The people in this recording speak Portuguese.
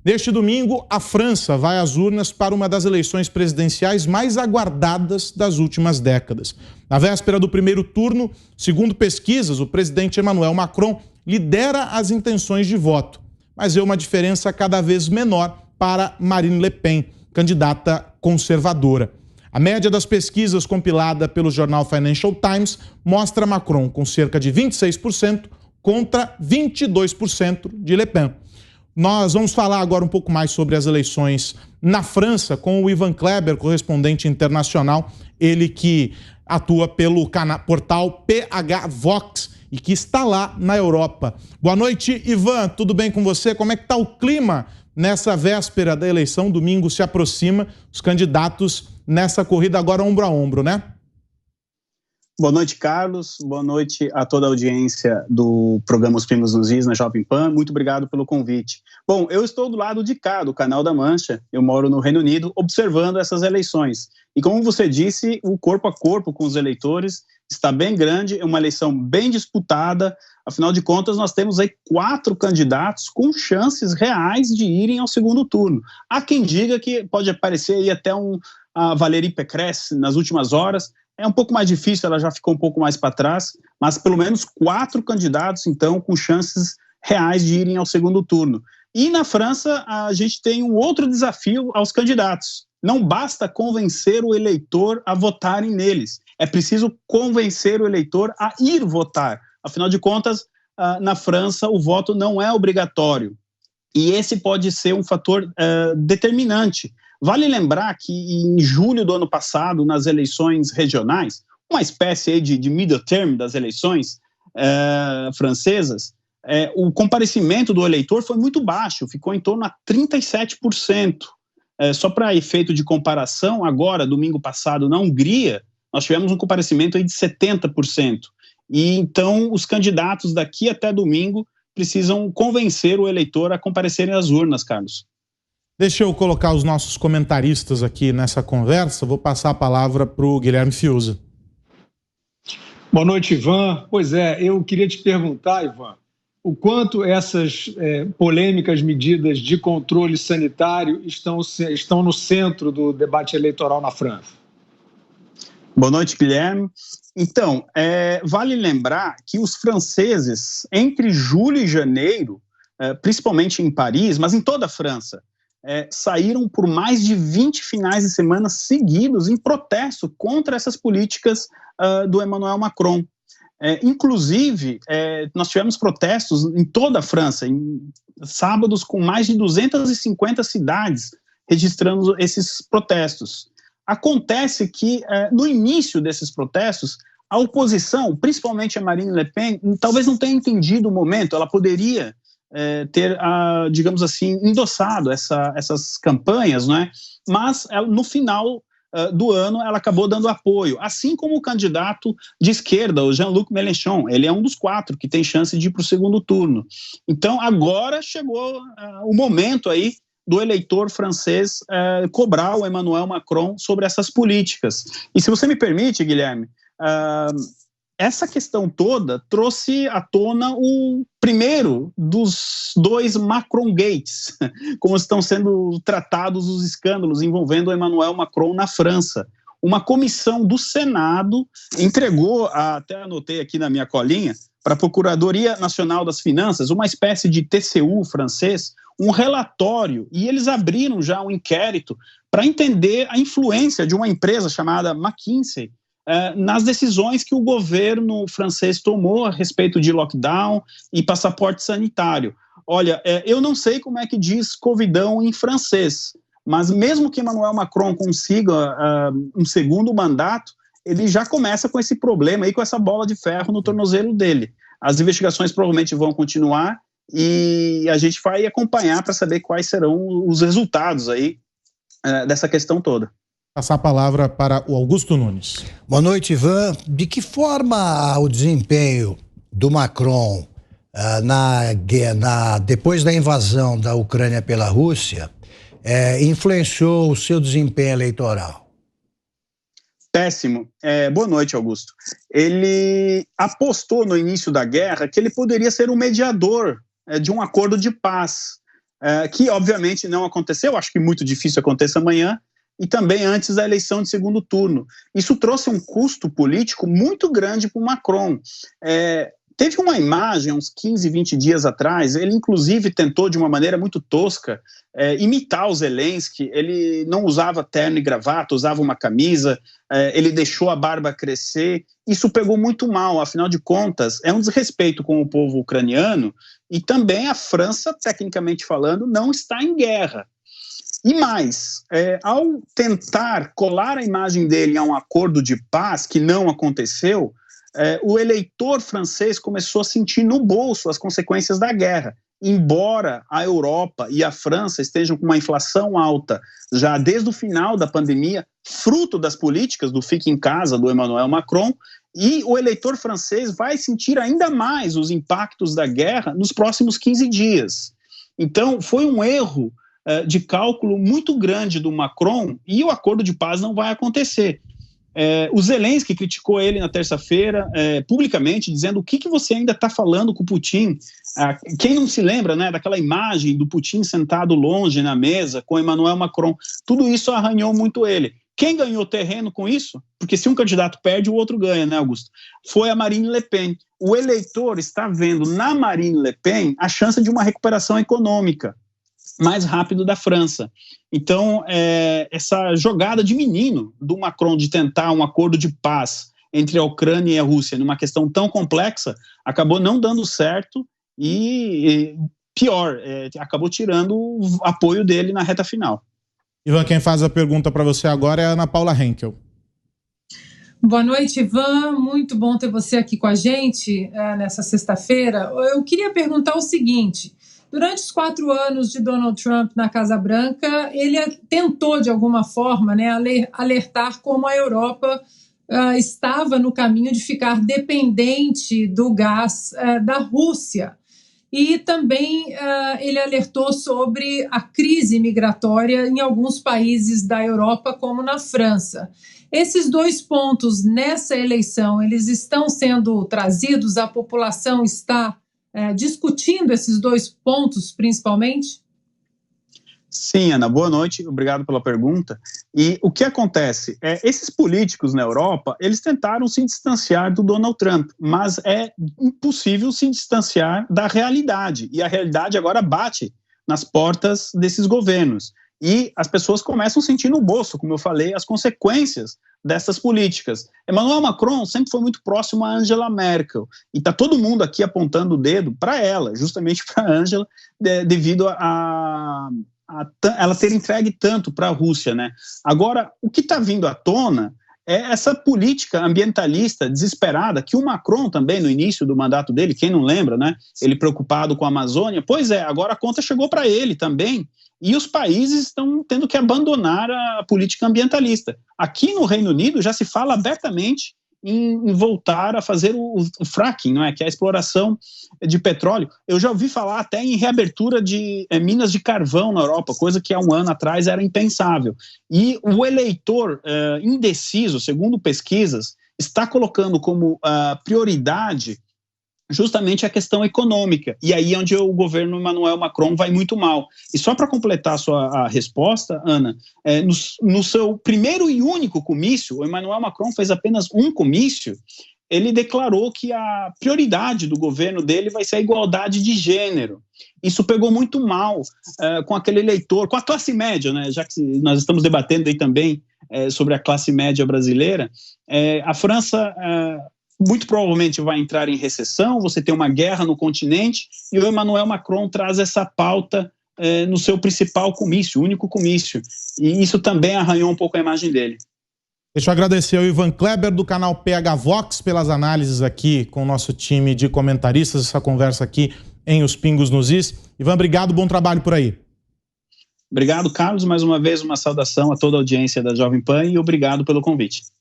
Neste domingo, a França vai às urnas para uma das eleições presidenciais mais aguardadas das últimas décadas. Na véspera do primeiro turno, segundo pesquisas, o presidente Emmanuel Macron lidera as intenções de voto, mas vê uma diferença cada vez menor para Marine Le Pen, candidata conservadora. A média das pesquisas compilada pelo jornal Financial Times mostra Macron com cerca de 26% contra 22% de Le Pen. Nós vamos falar agora um pouco mais sobre as eleições na França com o Ivan Kleber, correspondente internacional, ele que atua pelo portal PH Vox e que está lá na Europa. Boa noite, Ivan, tudo bem com você? Como é que está o clima nessa véspera da eleição? Domingo se aproxima, os candidatos nessa corrida agora ombro a ombro, né? Boa noite, Carlos. Boa noite a toda a audiência do programa Os Primos nos Is, na Jovem Pan. Muito obrigado pelo convite. Bom, eu estou do lado de cá, do Canal da Mancha. Eu moro no Reino Unido, observando essas eleições. E como você disse, o corpo a corpo com os eleitores está bem grande, é uma eleição bem disputada. Afinal de contas, nós temos aí 4 candidatos com chances reais de irem ao segundo turno. Há quem diga que pode aparecer aí até a Valérie Pécresse nas últimas horas. É um pouco mais difícil, ela já ficou um pouco mais para trás, mas pelo menos 4 candidatos, então, com chances reais de irem ao segundo turno. E na França, a gente tem um outro desafio aos candidatos. Não basta convencer o eleitor a votarem neles, é preciso convencer o eleitor a ir votar. Afinal de contas, na França, o voto não é obrigatório. E esse pode ser um fator determinante. Vale lembrar que em julho do ano passado, nas eleições regionais, uma espécie aí de middle term das eleições francesas, o comparecimento do eleitor foi muito baixo, ficou em torno a 37%. Só para efeito de comparação, agora, domingo passado, na Hungria, nós tivemos um comparecimento aí de 70%. E então, os candidatos daqui até domingo precisam convencer o eleitor a comparecerem às urnas, Carlos. Deixa eu colocar os nossos comentaristas aqui nessa conversa. Vou passar a palavra para o Guilherme Fiuza. Boa noite, Ivan. Pois é, eu queria te perguntar, Ivan, o quanto essas polêmicas medidas de controle sanitário estão no centro do debate eleitoral na França? Boa noite, Guilherme. Então, vale lembrar que os franceses, entre julho e janeiro, principalmente em Paris, mas em toda a França, saíram por mais de 20 finais de semana seguidos em protesto contra essas políticas do Emmanuel Macron. Inclusive, nós tivemos protestos em toda a França, em sábados com mais de 250 cidades registrando esses protestos. Acontece que, no início desses protestos, a oposição, principalmente a Marine Le Pen, talvez não tenha entendido o momento, ela poderia ter, digamos assim, endossado essas campanhas, não é? Mas no final do ano ela acabou dando apoio, assim como o candidato de esquerda, o Jean-Luc Mélenchon, ele é um dos 4 que tem chance de ir para o segundo turno. Então agora chegou o momento aí do eleitor francês cobrar o Emmanuel Macron sobre essas políticas. E se você me permite, Guilherme, essa questão toda trouxe à tona o primeiro dos 2 Macron Gates, como estão sendo tratados os escândalos envolvendo o Emmanuel Macron na França. Uma comissão do Senado entregou, até anotei aqui na minha colinha, para a Procuradoria Nacional das Finanças, uma espécie de TCU francês, um relatório, e eles abriram já um inquérito para entender a influência de uma empresa chamada McKinsey nas decisões que o governo francês tomou a respeito de lockdown e passaporte sanitário. Olha, eu não sei como é que diz covidão em francês, mas mesmo que Emmanuel Macron consiga um segundo mandato, ele já começa com esse problema aí, com essa bola de ferro no tornozelo dele. As investigações provavelmente vão continuar e a gente vai acompanhar para saber quais serão os resultados aí dessa questão toda. Passar a palavra para o Augusto Nunes. Boa noite, Ivan. De que forma o desempenho do Macron depois da invasão da Ucrânia pela Rússia influenciou o seu desempenho eleitoral? Péssimo. Boa noite, Augusto. Ele apostou no início da guerra que ele poderia ser um mediador de um acordo de paz. que obviamente não aconteceu, acho que muito difícil aconteça amanhã, e também antes da eleição de segundo turno. Isso trouxe um custo político muito grande para o Macron. Teve uma imagem, uns 15, 20 dias atrás, ele inclusive tentou de uma maneira muito tosca imitar o Zelensky. Ele não usava terno e gravata, usava uma camisa, ele deixou a barba crescer. Isso pegou muito mal, afinal de contas, é um desrespeito com o povo ucraniano, e também a França, tecnicamente falando, não está em guerra. E mais, ao tentar colar a imagem dele a um acordo de paz, que não aconteceu, o eleitor francês começou a sentir no bolso as consequências da guerra. Embora a Europa e a França estejam com uma inflação alta já desde o final da pandemia, fruto das políticas do Fique em Casa, do Emmanuel Macron, e o eleitor francês vai sentir ainda mais os impactos da guerra nos próximos 15 dias. Então, foi um erro de cálculo muito grande do Macron, e o acordo de paz não vai acontecer. O Zelensky criticou ele na terça-feira, publicamente, dizendo: o que você ainda está falando com o Putin? Quem não se lembra, né, daquela imagem do Putin sentado longe na mesa com Emmanuel Macron? Tudo isso arranhou muito ele. Quem ganhou terreno com isso? Porque se um candidato perde, o outro ganha, né, Augusto? Foi a Marine Le Pen. O eleitor está vendo na Marine Le Pen a chance de uma recuperação econômica mais rápido da França. Então, essa jogada de menino do Macron de tentar um acordo de paz entre a Ucrânia e a Rússia numa questão tão complexa, acabou não dando certo e pior, acabou tirando o apoio dele na reta final. Ivan, quem faz a pergunta para você agora é a Ana Paula Henkel. Boa noite, Ivan. Muito bom ter você aqui com a gente nessa sexta-feira. Eu queria perguntar o seguinte: durante os 4 anos de Donald Trump na Casa Branca, ele tentou, de alguma forma, né, alertar como a Europa estava no caminho de ficar dependente do gás da Rússia. E também ele alertou sobre a crise migratória em alguns países da Europa, como na França. Esses 2 pontos nessa eleição, eles estão sendo trazidos? A população está discutindo esses 2 pontos, principalmente? Sim, Ana, boa noite, obrigado pela pergunta. E o que acontece? Esses políticos na Europa, eles tentaram se distanciar do Donald Trump, mas é impossível se distanciar da realidade, e a realidade agora bate nas portas desses governos. E as pessoas começam a sentir no bolso, como eu falei, as consequências dessas políticas. Emmanuel Macron sempre foi muito próximo a Angela Merkel, e está todo mundo aqui apontando o dedo para ela, justamente para a Angela, devido a ela ter entregue tanto para a Rússia, né? Agora, o que está vindo à tona é essa política ambientalista desesperada que o Macron também, no início do mandato dele, quem não lembra, né? Ele preocupado com a Amazônia, pois agora a conta chegou para ele também, e os países estão tendo que abandonar a política ambientalista. Aqui no Reino Unido já se fala abertamente em voltar a fazer o fracking, não é? Que é a exploração de petróleo. Eu já ouvi falar até em reabertura de minas de carvão na Europa, coisa que há 1 ano atrás era impensável. E o eleitor indeciso, segundo pesquisas, está colocando como prioridade justamente a questão econômica, e aí é onde o governo Emmanuel Macron vai muito mal. E só para completar a resposta, Ana, no seu primeiro e único comício, o Emmanuel Macron fez apenas um comício, ele declarou que a prioridade do governo dele vai ser a igualdade de gênero. Isso pegou muito mal com aquele eleitor, com a classe média, né? Já que nós estamos debatendo aí também sobre a classe média brasileira, a França muito provavelmente vai entrar em recessão, você tem uma guerra no continente, e o Emmanuel Macron traz essa pauta no seu principal comício, único comício, e isso também arranhou um pouco a imagem dele. Deixa eu agradecer ao Ivan Kleber, do canal PH Vox, pelas análises aqui com o nosso time de comentaristas, essa conversa aqui em Os Pingos nos Is. Ivan, obrigado, bom trabalho por aí. Obrigado, Carlos, mais uma vez uma saudação a toda a audiência da Jovem Pan e obrigado pelo convite.